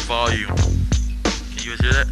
volume. Can you guys hear that?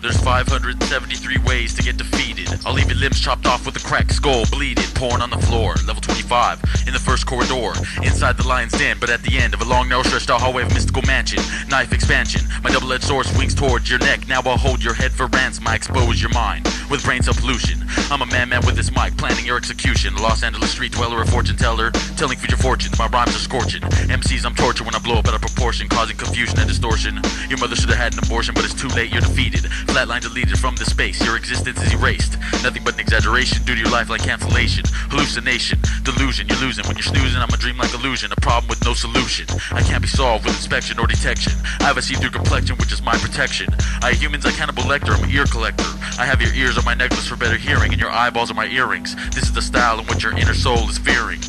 There's 573 ways to get defeated. I'll leave your limbs chopped off with a cracked skull, bleeding, porn on the floor. Level 25, in the first corridor, inside the lion's den, but at the end of a long, narrow, stretched out hallway of mystical mansion. Knife expansion, my double-edged sword swings towards your neck. Now I'll hold your head for ransom, I expose your mind with brain cell pollution. I'm a man with this mic, planning your execution. A Los Angeles street dweller, a fortune teller, telling future fortunes. My rhymes are scorching. MCs I'm tortured when I blow up out of proportion, causing confusion and distortion. Your mother should have had an abortion, but it's too late, you're defeated. Flatline deleted from the space, your existence is erased. Nothing but an exaggeration due to your life like cancellation. Hallucination, delusion, you're losing. When you're snoozing, I'm a dream like illusion. A problem with no solution. I can't be solved with inspection or detection. I have a see-through complexion, which is my protection. I humans like Hannibal Lecter, I'm an ear collector. I have your ears on my necklace for better hearing, and your eyeballs are my earrings. This is the style in which your inner soul is fearing.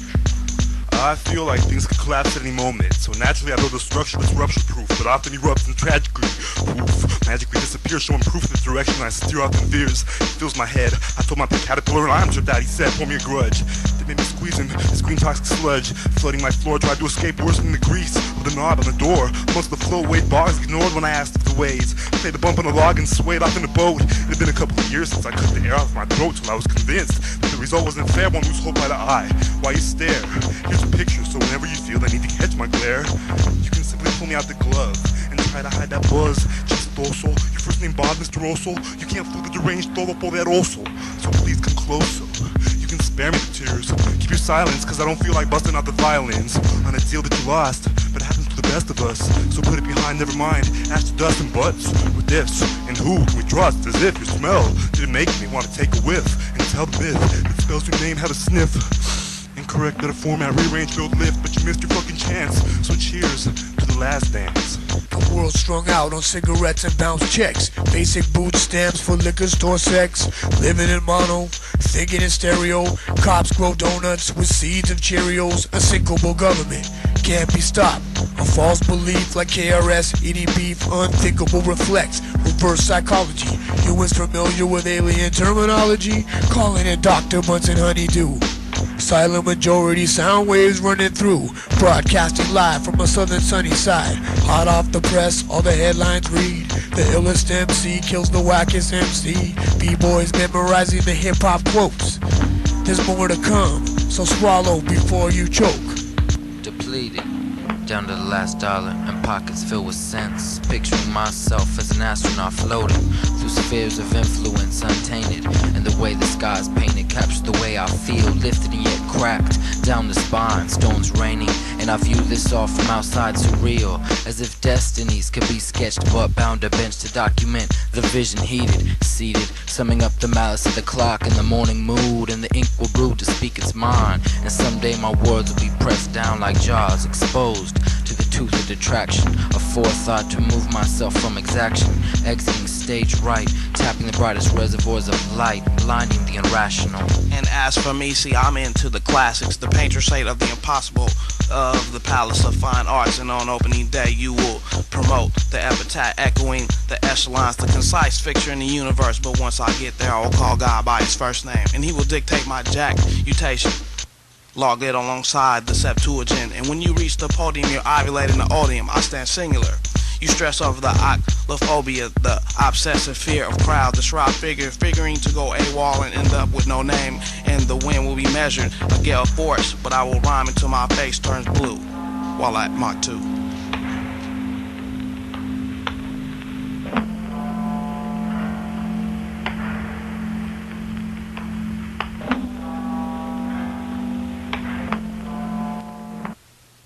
I feel like things could collapse at any moment, so naturally I build a structure that's rupture-proof, but often erupts in tragically. Poof, magically disappears, showing proof of the direction I steer off in fears. It fills my head. I told my pet caterpillar and I'm tripped out, he said, pour me a grudge. They made me squeeze him, his green toxic sludge, flooding my floor, tried to escape worse than the grease of the knob on the door. Most of the float-weight bogs ignored when I asked if the ways. Played the bump on the log and swayed off in the boat. It had been a couple of years since I cut the air off my throat till I was convinced that the result wasn't fair. Won't lose hope by the eye while you stare. Here's a picture, so whenever you feel the need to catch my glare, you can simply pull me out the glove and try to hide that buzz. Chistoso, your first name Bob, Mr. Oso. You can't fool the deranged todo poderoso, so please come closer. You can spare me the tears, keep your silence, cause I don't feel like busting out the violins on a deal that you lost, but it happens to the best of us. So put it behind, never mind, ash to dust and butts. With this, and who can we trust? As if your smell didn't make me want to take a whiff and tell the myth that spells your name have a sniff. Incorrect letter format, rearrange, build lift, but you missed your fucking chance. So cheers to the last dance. The world's strung out on cigarettes and bounce checks. Basic boot stamps for liquor store sex. Living in mono, thinking in stereo. Cops grow donuts with seeds of Cheerios. A sinkable government can't be stopped. A false belief like KRS, eating beef, unthinkable reflex. Reverse psychology, humans familiar with alien terminology. Calling it Dr. Bunsen Honeydew. Silent majority sound waves running through, broadcasting live from a southern sunny side. Hot off the press, all the headlines read. The illest MC kills the wackest MC. B-boys memorizing the hip-hop quotes. There's more to come, so swallow before you choke. Depleted, down to the last dollar, and pockets filled with cents. Picturing myself as an astronaut floating through spheres of influence untainted, and the way the sky's painted captures the way I feel, lifted and yet cracked down the spine. Stones raining, and I view this all from outside, surreal, as if destinies could be sketched, but bound a bench to document the vision heated, seated, summing up the malice of the clock in the morning mood, and the ink will brew to speak its mind. And someday my words will be pressed down like jaws, exposed to the tooth of detraction, a forethought to move myself from exaction, exiting stage right, tapping the brightest reservoirs of light, blinding the irrational. And as for me, see, I'm into the classics, the painter state of the impossible, of the palace of fine arts, and on opening day you will promote the epitaph, echoing the echelons, the concise fixture in the universe. But once I get there, I will call God by his first name, and he will dictate my jacutation, log it alongside the Septuagint. And when you reach the podium, you're ovulating the odium. I stand singular. You stress over the oclophobia, the obsessive fear of crowd, the shroud figuring to go AWOL and end up with no name, and the wind will be measured a gale force, but I will rhyme until my face turns blue while at Mach 2.